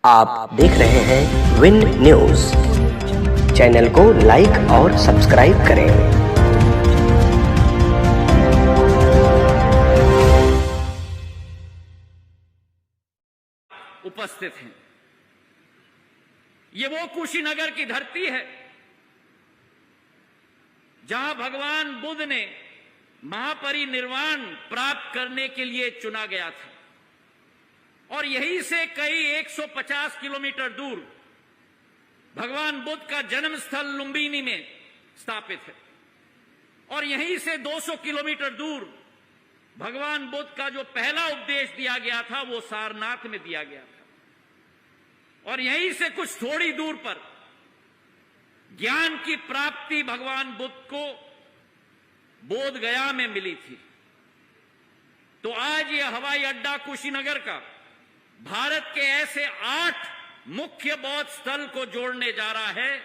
आप देख रहे हैं विन न्यूज। चैनल को लाइक और सब्सक्राइब करें। उपस्थित हैं। ये वो कुशीनगर की धरती है जहां भगवान बुद्ध ने महापरिनिर्वाण प्राप्त करने के लिए चुना गया था और यहीं से कई 150 किलोमीटर दूर भगवान बुद्ध का जन्म स्थल लुम्बिनी में स्थापित है और यहीं से 200 किलोमीटर दूर भगवान बुद्ध का जो पहला उपदेश दिया गया था वो सारनाथ में दिया गया था और यहीं से कुछ थोड़ी दूर पर ज्ञान की प्राप्ति भगवान बुद्ध को बोध गया में मिली थी। तो आज ये हवाई अड्डा कुशीनगर का भारत के ऐसे 8 मुख्य बौद्ध स्थल को जोड़ने जा रहा है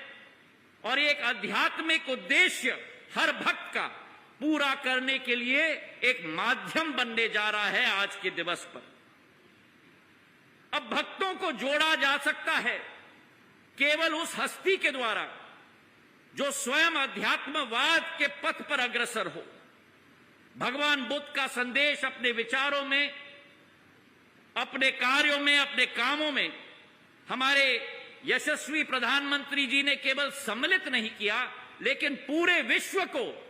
और एक आध्यात्मिक उद्देश्य हर भक्त का पूरा करने के लिए एक माध्यम बनने जा रहा है आज के दिवस पर। अब भक्तों को जोड़ा जा सकता है केवल उस हस्ती के द्वारा जो स्वयं अध्यात्मवाद के पथ पर अग्रसर हो, भगवान बुद्ध का संदेश अपने विचारों में, अपने कार्यों में, अपने कामों में हमारे यशस्वी प्रधानमंत्री जी ने केवल सम्मिलित नहीं किया लेकिन पूरे विश्व को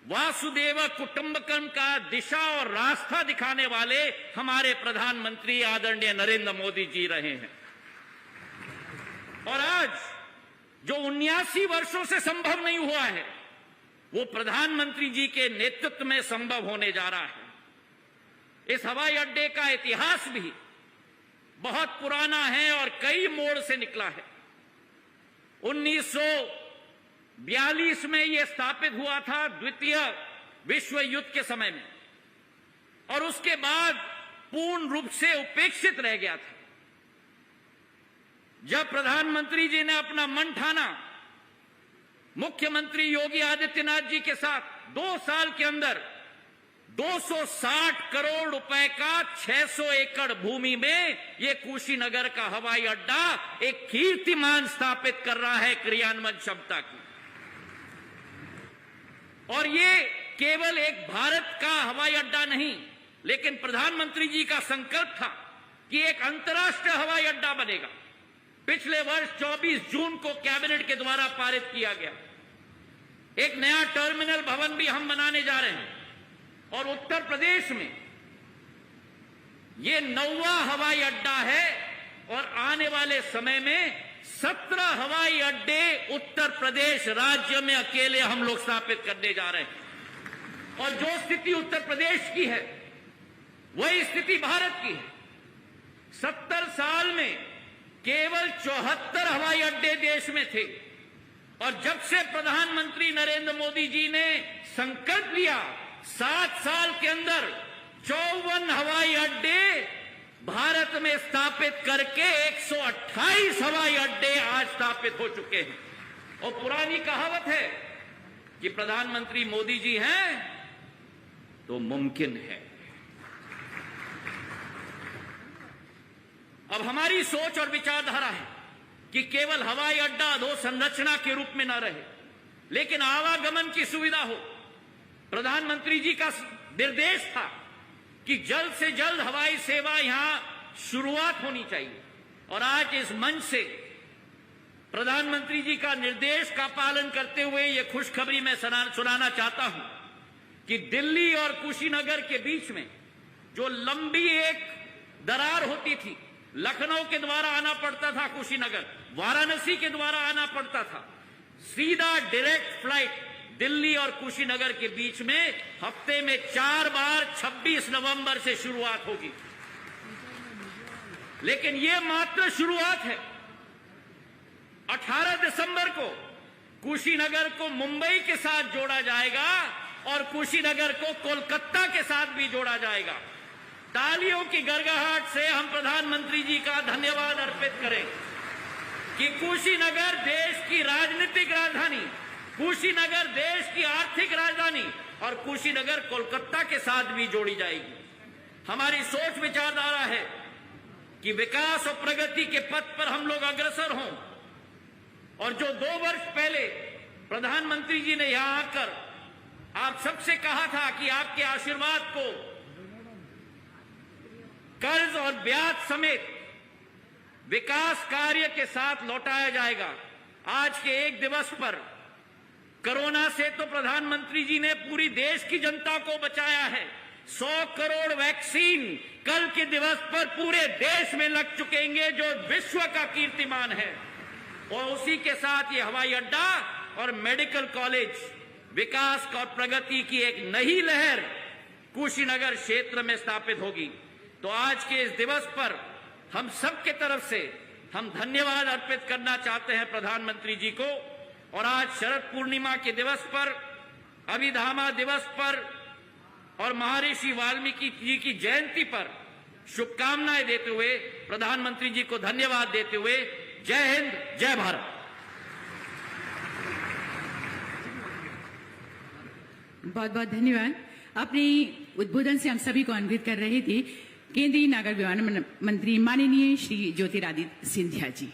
वासुदेव कुटुंबकम का दिशा और रास्ता दिखाने वाले हमारे प्रधानमंत्री आदरणीय नरेंद्र मोदी जी रहे हैं। और आज जो 79 वर्षों से संभव नहीं हुआ है वो प्रधानमंत्री जी के नेतृत्व में संभव होने जा रहा है। इस हवाई अड्डे का इतिहास भी बहुत पुराना है और कई मोड़ से निकला है। 1942 में यह स्थापित हुआ था द्वितीय विश्व युद्ध के समय में और उसके बाद पूर्ण रूप से उपेक्षित रह गया था। जब प्रधानमंत्री जी ने अपना मन ठाना मुख्यमंत्री योगी आदित्यनाथ जी के साथ 2 साल के अंदर 260 करोड़ रुपए का 600 एकड़ भूमि में यह कुशीनगर का हवाई अड्डा एक कीर्तिमान स्थापित कर रहा है क्रियान्वयन क्षमता की। और ये केवल एक भारत का हवाई अड्डा नहीं लेकिन प्रधानमंत्री जी का संकल्प था कि एक अंतर्राष्ट्रीय हवाई अड्डा बनेगा। पिछले वर्ष 24 जून को कैबिनेट के द्वारा पारित किया गया। एक नया टर्मिनल भवन भी हम बनाने जा रहे हैं और उत्तर प्रदेश में यह 9वां हवाई अड्डा है और आने वाले समय में 17 हवाई अड्डे उत्तर प्रदेश राज्य में अकेले हम लोग स्थापित करने जा रहे हैं। और जो स्थिति उत्तर प्रदेश की है वही स्थिति भारत की है। 70 साल में केवल 74 हवाई अड्डे देश में थे और जब से प्रधानमंत्री नरेंद्र मोदी जी ने संकल्प लिया 7 साल के अंदर 54 हवाई अड्डे भारत में स्थापित करके 128 हवाई अड्डे आज स्थापित हो चुके हैं। और पुरानी कहावत है कि प्रधानमंत्री मोदी जी हैं तो मुमकिन है। अब हमारी सोच और विचारधारा है कि केवल हवाई अड्डा अधोसंरचना के रूप में न रहे लेकिन आवागमन की सुविधा हो। प्रधानमंत्री जी का निर्देश था कि जल्द से जल्द हवाई सेवा यहां शुरुआत होनी चाहिए और आज इस मंच से प्रधानमंत्री जी का निर्देश का पालन करते हुए यह खुशखबरी मैं सुनाना चाहता हूं कि दिल्ली और कुशीनगर के बीच में जो लंबी एक दरार होती थी, लखनऊ के द्वारा आना पड़ता था कुशीनगर, वाराणसी के द्वारा आना पड़ता था, सीधा डायरेक्ट फ्लाइट दिल्ली और कुशीनगर के बीच में हफ्ते में 4 बार 26 नवंबर से शुरुआत होगी। लेकिन यह मात्र शुरुआत है। 18 दिसंबर को कुशीनगर को मुंबई के साथ जोड़ा जाएगा और कुशीनगर को कोलकाता के साथ भी जोड़ा जाएगा। तालियों की गड़गड़ाहट से हम प्रधानमंत्री जी का धन्यवाद अर्पित करें कि कुशीनगर देश की राजनीतिक राजधानी, कुशीनगर देश की आर्थिक राजधानी और कुशीनगर कोलकाता के साथ भी जोड़ी जाएगी। हमारी सोच विचारधारा है कि विकास और प्रगति के पथ पर हम लोग अग्रसर हों। और जो 2 वर्ष पहले प्रधानमंत्री जी ने यहां आकर आप सबसे कहा था कि आपके आशीर्वाद को कर्ज और ब्याज समेत विकास कार्य के साथ लौटाया जाएगा। आज के एक दिवस पर कोरोना से तो प्रधानमंत्री जी ने पूरी देश की जनता को बचाया है। 100 करोड़ वैक्सीन कल के दिवस पर पूरे देश में लग चुकेंगे, जो विश्व का कीर्तिमान है। और उसी के साथ ये हवाई अड्डा और मेडिकल कॉलेज, विकास और प्रगति की एक नई लहर कुशीनगर क्षेत्र में स्थापित होगी। तो आज के इस दिवस पर हम सबके तरफ से हम धन्यवाद अर्पित करना चाहते हैं प्रधानमंत्री जी को। और आज शरद पूर्णिमा के दिवस पर, अभिधामा दिवस पर और महर्षि वाल्मीकि जी की जयंती पर शुभकामनाएं देते हुए, प्रधानमंत्री जी को धन्यवाद देते हुए, जय हिंद, जय भारत। बहुत बहुत धन्यवाद। अपने उद्बोधन से हम सभी को अन्वित कर रहे थे केंद्रीय नागर विमानन मंत्री माननीय श्री ज्योतिरादित्य सिंधिया जी।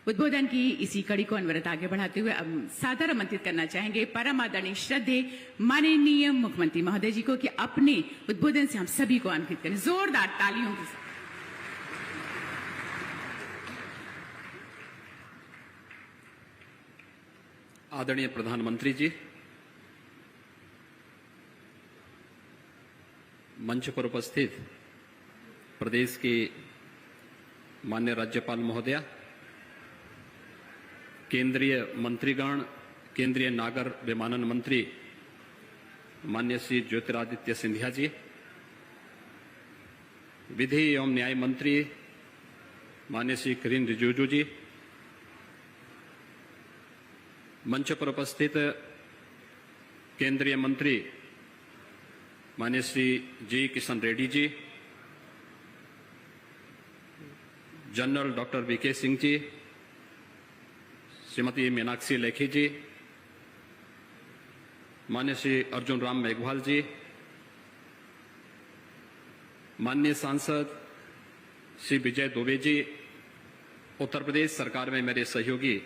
उद्बोधन की इसी कड़ी को अनवरत आगे बढ़ाते हुए अब सादर आमंत्रित करना चाहेंगे परम आदरणीय श्रद्धेय माननीय मुख्यमंत्री महोदय जी को कि अपने उद्बोधन से हम सभी को आमंत्रित करें जोरदार तालियों के साथ। आदरणीय प्रधानमंत्री जी, मंच पर उपस्थित प्रदेश के माननीय राज्यपाल महोदया, केंद्रीय मंत्रीगण, केंद्रीय नागर विमानन मंत्री माननीय श्री ज्योतिरादित्य सिंधिया जी, विधि एवं न्याय मंत्री माननीय श्री किरेन रिजिजू जी, मंच पर उपस्थित केंद्रीय मंत्री माननीय श्री जी Kishan Reddy ji, general doctor VK Singh ji, Shrimati Meenakshi Lekhi जी, माननीय श्री अर्जुन राम मेघवाल जी, माननीय सांसद श्री विजय दुबे जी, उत्तर प्रदेश सरकार में मेरे सहयोगी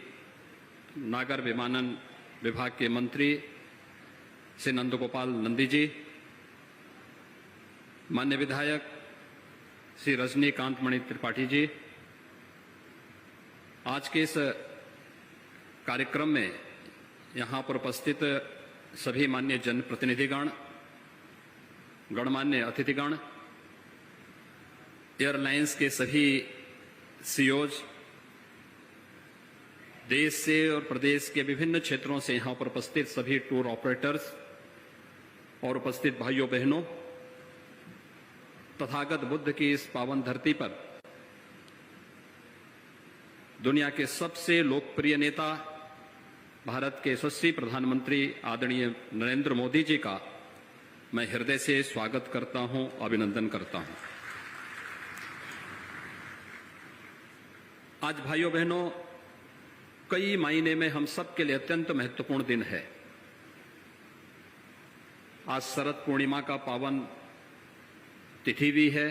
नागर विमानन विभाग के मंत्री श्री नंदगोपाल नंदी जी, माननीय विधायक श्री रजनीकांत मणि त्रिपाठी जी, आज के इस कार्यक्रम में यहाँ पर उपस्थित सभी माननीय जनप्रतिनिधिगण, गणमान्य अतिथिगण, एयरलाइंस के सभी सीईओज, देश से और प्रदेश के विभिन्न क्षेत्रों से यहाँ पर उपस्थित सभी टूर ऑपरेटर्स और उपस्थित भाइयों बहनों, तथागत बुद्ध की इस पावन धरती पर दुनिया के सबसे लोकप्रिय नेता भारत के यशस्वी प्रधानमंत्री आदरणीय नरेंद्र मोदी जी का मैं हृदय से स्वागत करता हूं, अभिनंदन करता हूं। आज भाइयों बहनों, कई मायने में हम सब के लिए अत्यंत महत्वपूर्ण दिन है। आज शरद पूर्णिमा का पावन तिथि भी है।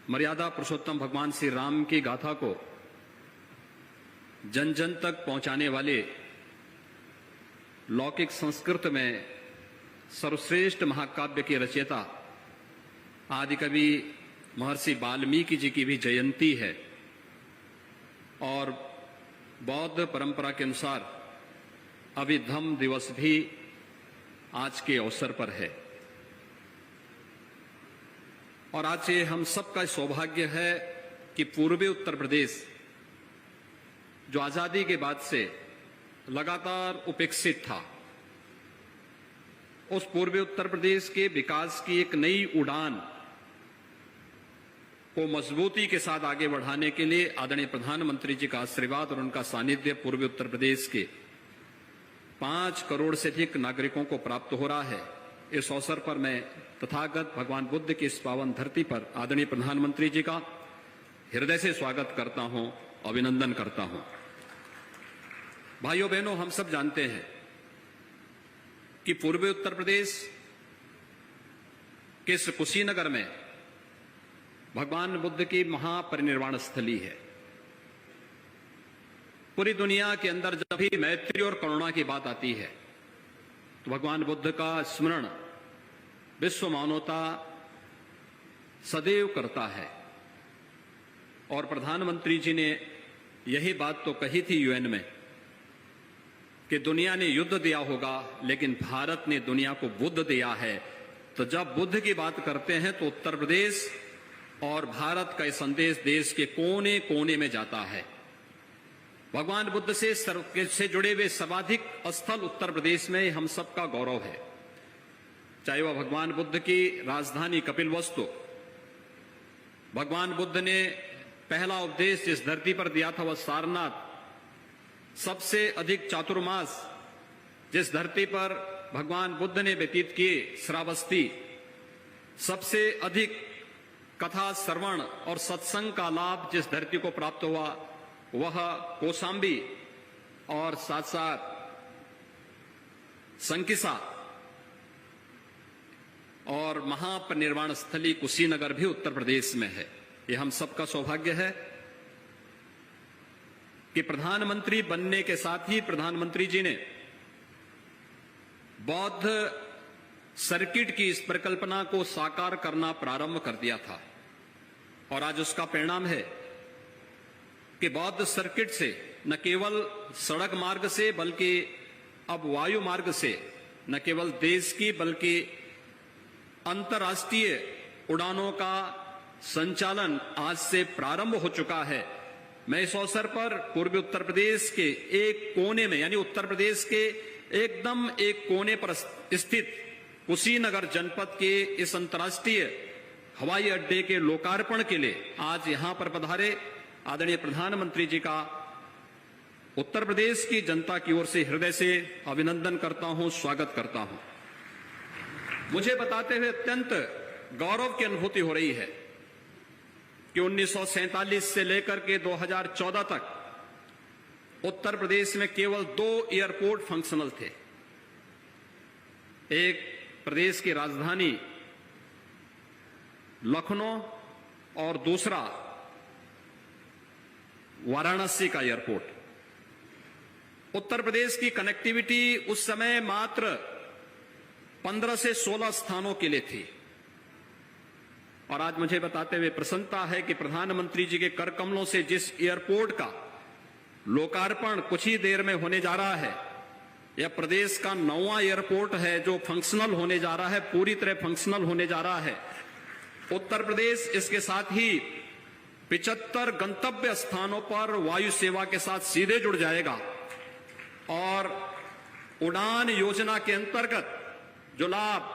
मर्यादा पुरुषोत्तम भगवान श्री राम की गाथा को जन जन तक पहुंचाने वाले लौकिक संस्कृत में सर्वश्रेष्ठ महाकाव्य के रचयिता आदिकवि महर्षि वाल्मीकि जी की भी जयंती है और बौद्ध परंपरा के अनुसार अभिधम्म दिवस भी आज के अवसर पर है। और आज ये हम सबका सौभाग्य है कि पूर्वी उत्तर प्रदेश, जो आजादी के बाद से लगातार उपेक्षित था, उस पूर्वी उत्तर प्रदेश के विकास की एक नई उड़ान को मजबूती के साथ आगे बढ़ाने के लिए आदरणीय प्रधानमंत्री जी का आशीर्वाद और उनका सानिध्य पूर्वी उत्तर प्रदेश के 5 करोड़ से अधिक नागरिकों को प्राप्त हो रहा है। इस अवसर पर मैं तथागत भगवान बुद्ध की इस पावन धरती पर आदरणीय प्रधानमंत्री जी का हृदय से स्वागत करता हूं, अभिनंदन करता हूं। भाइयों बहनों, हम सब जानते हैं कि पूर्वी उत्तर प्रदेश के कुशीनगर में भगवान बुद्ध की महापरिनिर्वाण स्थली है। पूरी दुनिया के अंदर जब भी मैत्री और करुणा की बात आती है तो भगवान बुद्ध का स्मरण विश्व मानवता सदैव करता है। और प्रधानमंत्री जी ने यही बात तो कही थी यूएन में कि दुनिया ने युद्ध दिया होगा लेकिन भारत ने दुनिया को बुद्ध दिया है। तो जब बुद्ध की बात करते हैं तो उत्तर प्रदेश और भारत का संदेश देश के कोने कोने में जाता है। भगवान बुद्ध से जुड़े हुए सर्वाधिक स्थल उत्तर प्रदेश में हम सबका गौरव है। चाहे वह भगवान बुद्ध की राजधानी कपिलवस्तु, भगवान बुद्ध ने पहला उपदेश जिस धरती पर दिया था वह सारनाथ, सबसे अधिक चातुर्मास जिस धरती पर भगवान बुद्ध ने व्यतीत किए श्रावस्ती, सबसे अधिक कथा श्रवण और सत्संग का लाभ जिस धरती को प्राप्त हुआ वह कौशाम्बी और साथ साथ संकिसा और महापरिनिर्वाण स्थली कुशीनगर भी उत्तर प्रदेश में है। यह हम सबका सौभाग्य है कि प्रधानमंत्री बनने के साथ ही प्रधानमंत्री जी ने बौद्ध सर्किट की इस परिकल्पना को साकार करना प्रारंभ कर दिया था। और आज उसका परिणाम है कि बौद्ध सर्किट से न केवल सड़क मार्ग से बल्कि अब वायु मार्ग से न केवल देश की बल्कि अंतर्राष्ट्रीय उड़ानों का संचालन आज से प्रारंभ हो चुका है। मैं इस अवसर पर पूर्वी उत्तर प्रदेश के एक कोने में यानी उत्तर प्रदेश के एकदम एक कोने पर स्थित कुशीनगर जनपद के इस अंतर्राष्ट्रीय हवाई अड्डे के लोकार्पण के लिए आज यहां पर पधारे आदरणीय प्रधानमंत्री जी का उत्तर प्रदेश की जनता की ओर से हृदय से अभिनंदन करता हूं, स्वागत करता हूं। मुझे बताते हुए अत्यंत गौरव की अनुभूति हो रही है कि 1947 से लेकर के 2014 तक उत्तर प्रदेश में केवल 2 एयरपोर्ट फंक्शनल थे। एक प्रदेश की राजधानी लखनऊ और दूसरा वाराणसी का एयरपोर्ट। उत्तर प्रदेश की कनेक्टिविटी उस समय मात्र 15 से 16 स्थानों के लिए थी। और आज मुझे बताते हुए प्रसन्नता है कि प्रधानमंत्री जी के कर कमलों से जिस एयरपोर्ट का लोकार्पण कुछ ही देर में होने जा रहा है, यह प्रदेश का 9वां एयरपोर्ट है जो फंक्शनल होने जा रहा है, पूरी तरह फंक्शनल होने जा रहा है। उत्तर प्रदेश इसके साथ ही 75 गंतव्य स्थानों पर वायु सेवा के साथ सीधे जुड़ जाएगा। और उड़ान योजना के अंतर्गत जो लाभ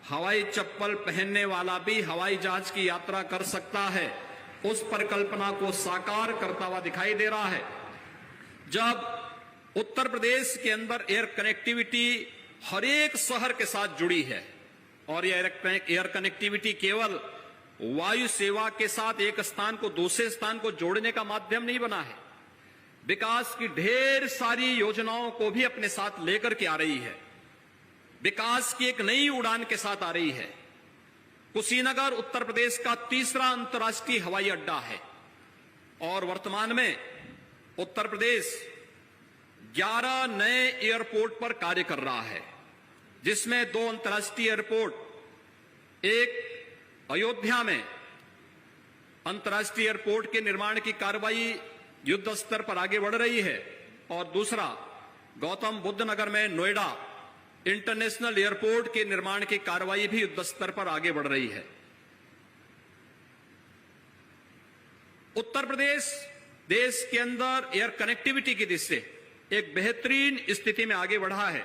हवाई चप्पल पहनने वाला भी हवाई जहाज की यात्रा कर सकता है, उस परिकल्पना को साकार करता हुआ दिखाई दे रहा है। जब उत्तर प्रदेश के अंदर एयर कनेक्टिविटी हर एक शहर के साथ जुड़ी है और यह एयर कनेक्टिविटी केवल वायु सेवा के साथ एक स्थान को दूसरे स्थान को जोड़ने का माध्यम नहीं बना है, विकास की ढेर सारी योजनाओं को भी अपने साथ लेकर के आ रही है, विकास की एक नई उड़ान के साथ आ रही है। कुशीनगर उत्तर प्रदेश का तीसरा अंतर्राष्ट्रीय हवाई अड्डा है और वर्तमान में उत्तर प्रदेश 11 नए एयरपोर्ट पर कार्य कर रहा है, जिसमें 2 अंतर्राष्ट्रीय एयरपोर्ट, एक अयोध्या में अंतर्राष्ट्रीय एयरपोर्ट के निर्माण की कार्रवाई युद्ध स्तर पर आगे बढ़ रही है और दूसरा गौतम बुद्ध नगर में नोएडा इंटरनेशनल एयरपोर्ट के निर्माण की कार्रवाई भी युद्ध स्तर पर आगे बढ़ रही है। उत्तर प्रदेश देश के अंदर एयर कनेक्टिविटी की दृष्टि से एक बेहतरीन स्थिति में आगे बढ़ा है।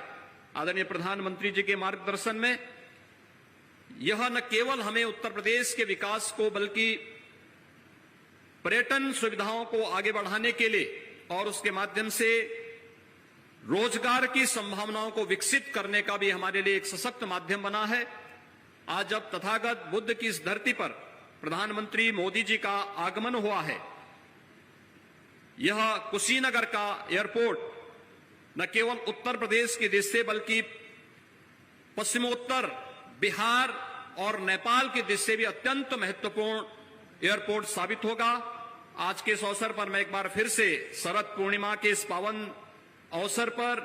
आदरणीय प्रधानमंत्री जी के मार्गदर्शन में यह न केवल हमें उत्तर प्रदेश के विकास को बल्कि पर्यटन सुविधाओं को आगे बढ़ाने के लिए और उसके माध्यम से रोजगार की संभावनाओं को विकसित करने का भी हमारे लिए एक सशक्त माध्यम बना है। आज जब तथागत बुद्ध की इस धरती पर प्रधानमंत्री मोदी जी का आगमन हुआ है, यह कुशीनगर का एयरपोर्ट न केवल उत्तर प्रदेश की दृष्टि से बल्कि पश्चिमोत्तर बिहार और नेपाल की दृष्टि से भी अत्यंत महत्वपूर्ण एयरपोर्ट साबित होगा। आज के इस अवसर पर मैं एक बार फिर से शरद पूर्णिमा के इस पावन अवसर पर,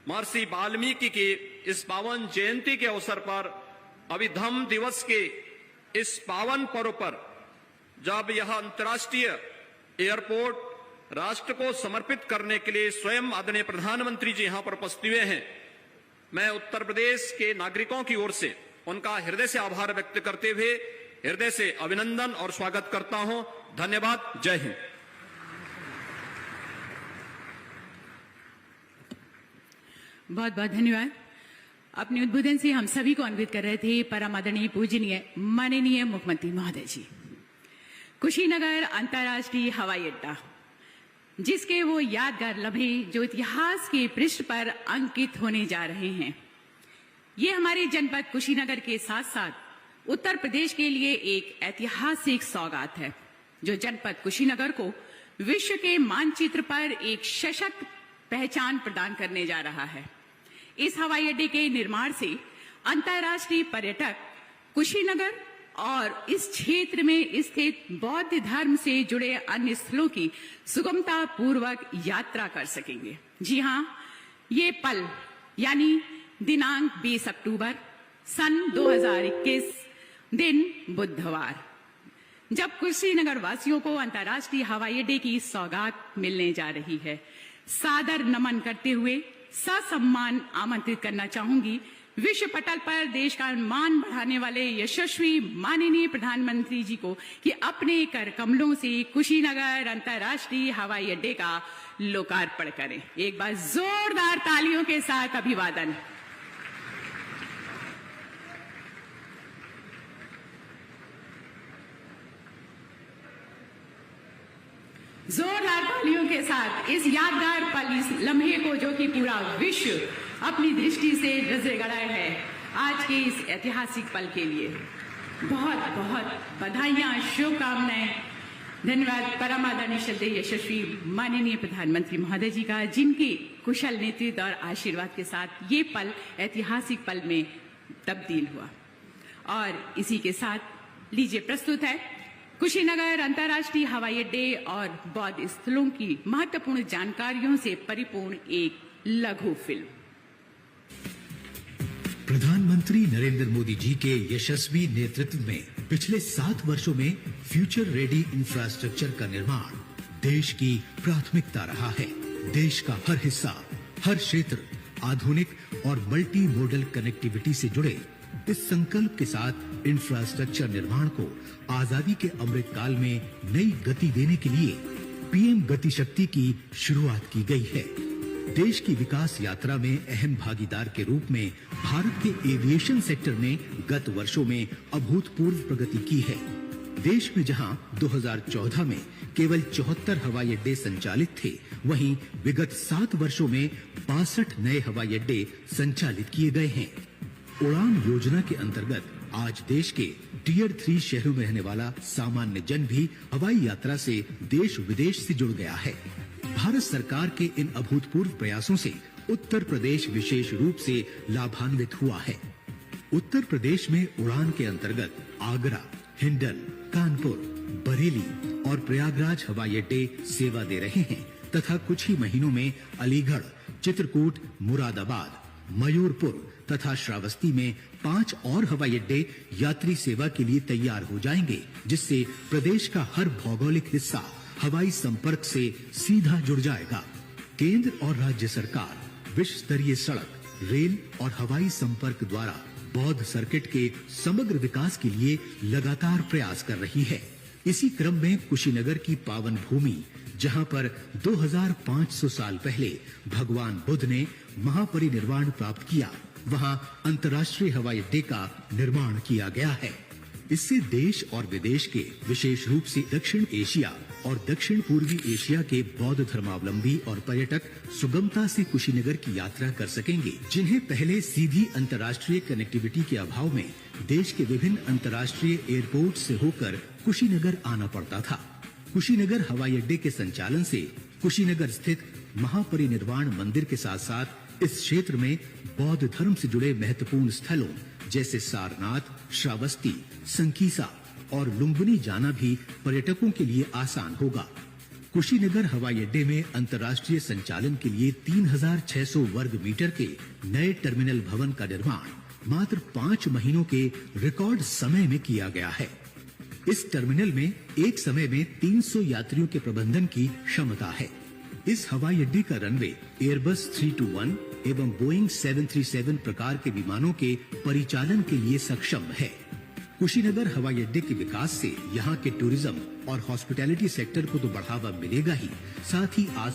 महर्षि वाल्मीकि की इस पावन जयंती के अवसर पर, अभिधम्म दिवस के इस पावन पर्व पर, जब यह अंतर्राष्ट्रीय एयरपोर्ट राष्ट्र को समर्पित करने के लिए स्वयं आदरणीय प्रधानमंत्री जी यहां पर उपस्थित हुए हैं, मैं उत्तर प्रदेश के नागरिकों की ओर से उनका हृदय से आभार व्यक्त करते हुए हृदय से अभिनंदन और स्वागत करता हूं। धन्यवाद। जय हिंद। बहुत बहुत धन्यवाद। अपने उद्बोधन से हम सभी को अन्वित कर रहे थे परम आदरणीय पूजनीय माननीय मुख्यमंत्री महोदय जी। कुशीनगर अंतर्राष्ट्रीय हवाई अड्डा, जिसके वो यादगार लम्हे जो इतिहास के पृष्ठ पर अंकित होने जा रहे हैं, ये हमारे जनपद कुशीनगर के साथ साथ उत्तर प्रदेश के लिए एक ऐतिहासिक सौगात है, जो जनपद कुशीनगर को विश्व के मानचित्र पर एक सशक्त पहचान प्रदान करने जा रहा है। इस हवाई अड्डे के निर्माण से अंतर्राष्ट्रीय पर्यटक कुशीनगर और इस क्षेत्र में स्थित बौद्ध धर्म से जुड़े अन्य स्थलों की सुगमता पूर्वक यात्रा कर सकेंगे। जी हां, ये पल यानी दिनांक 20 अक्टूबर सन 2021 दिन बुधवार, जब कुशीनगर वासियों को अंतर्राष्ट्रीय हवाई अड्डे की सौगात मिलने जा रही है, सादर नमन करते हुए ससम्मान आमंत्रित करना चाहूंगी विश्व पटल पर देश का मान बढ़ाने वाले यशस्वी माननीय प्रधानमंत्री जी को कि अपने कर कमलों से कुशीनगर अंतर्राष्ट्रीय हवाई अड्डे का लोकार्पण करें। एक बार जोरदार तालियों के साथ अभिवादन। जोरदार तालियों के साथ इस यादगार पल, इस लम्हे को जो कि पूरा विश्व अपनी दृष्टि से रजे गड़ाए है, आज के इस ऐतिहासिक पल के लिए बहुत बहुत बधाइयां, शुभकामनाएं। धन्यवाद परम आदरणीय श्रद्धेय यशस्वी माननीय प्रधानमंत्री महोदय जी का, जिनके कुशल नेतृत्व और आशीर्वाद के साथ ये पल ऐतिहासिक पल में तब्दील हुआ। और इसी के साथ लीजिए प्रस्तुत है कुशीनगर अंतर्राष्ट्रीय हवाई अड्डे और बौद्ध स्थलों की महत्वपूर्ण जानकारियों से परिपूर्ण एक लघु फिल्म। प्रधानमंत्री नरेंद्र मोदी जी के यशस्वी नेतृत्व में पिछले 7 वर्षों में फ्यूचर रेडी इंफ्रास्ट्रक्चर का निर्माण देश की प्राथमिकता रहा है। देश का हर हिस्सा, हर क्षेत्र आधुनिक और मल्टी मॉडल कनेक्टिविटी से जुड़े। इस संकल्प के साथ इंफ्रास्ट्रक्चर निर्माण को आजादी के अमृत काल में नई गति देने के लिए पीएम गति शक्ति की शुरुआत की गई है। देश की विकास यात्रा में अहम भागीदार के रूप में भारत के एविएशन सेक्टर ने गत वर्षों में अभूतपूर्व प्रगति की है। देश में जहां 2014 में केवल 74 हवाई अड्डे संचालित थे, वहीं विगत 7 वर्षों में 62 नए हवाई अड्डे संचालित किए गए हैं। उड़ान योजना के अंतर्गत आज देश के टियर 3 शहरों में रहने वाला सामान्य जन भी हवाई यात्रा से देश विदेश से जुड़ गया है। भारत सरकार के इन अभूतपूर्व प्रयासों से उत्तर प्रदेश विशेष रूप से लाभान्वित हुआ है। उत्तर प्रदेश में उड़ान के अंतर्गत आगरा, हिंडन, कानपुर, बरेली और प्रयागराज हवाई अड्डे सेवा दे रहे हैं तथा कुछ ही महीनों में अलीगढ़, चित्रकूट, मुरादाबाद, मयूरपुर तथा श्रावस्ती में 5 और हवाई अड्डे यात्री सेवा के लिए तैयार हो जाएंगे, जिससे प्रदेश का हर भौगोलिक हिस्सा हवाई संपर्क से सीधा जुड़ जाएगा। केंद्र और राज्य सरकार विश्व स्तरीय सड़क, रेल और हवाई संपर्क द्वारा बौद्ध सर्किट के समग्र विकास के लिए लगातार प्रयास कर रही है। इसी क्रम में कुशीनगर की पावन भूमि, जहां पर 2500 साल पहले भगवान बुद्ध ने महापरिनिर्वाण प्राप्त किया, वहां अंतर्राष्ट्रीय हवाई अड्डे का निर्माण किया गया है। इससे देश और विदेश के, विशेष रूप से दक्षिण एशिया और दक्षिण पूर्वी एशिया के बौद्ध धर्मावलंबी और पर्यटक सुगमता से कुशीनगर की यात्रा कर सकेंगे, जिन्हें पहले सीधी अंतर्राष्ट्रीय कनेक्टिविटी के अभाव में देश के विभिन्न अंतर्राष्ट्रीय एयरपोर्ट से होकर कुशीनगर आना पड़ता था। कुशीनगर हवाई अड्डे के संचालन से कुशीनगर स्थित महापरिनिर्वाण मंदिर के साथ साथ इस क्षेत्र में बौद्ध धर्म से जुड़े महत्वपूर्ण स्थलों जैसे सारनाथ, श्रावस्ती, संकीसा और लुम्बिनी जाना भी पर्यटकों के लिए आसान होगा। कुशीनगर हवाई अड्डे में अंतर्राष्ट्रीय संचालन के लिए 3600 वर्ग मीटर के नए टर्मिनल भवन का निर्माण मात्र 5 महीनों के रिकॉर्ड समय में किया गया है। इस टर्मिनल में एक समय में 300 यात्रियों के प्रबंधन की क्षमता है। इस हवाई अड्डे का रनवे एयरबस 321 एवं बोइंग 737 प्रकार के विमानों के परिचालन के लिए सक्षम है। कुशीनगर हवाई अड्डे के विकास से यहाँ के टूरिज्म और हॉस्पिटैलिटी सेक्टर को तो बढ़ावा मिलेगा ही, साथ ही आज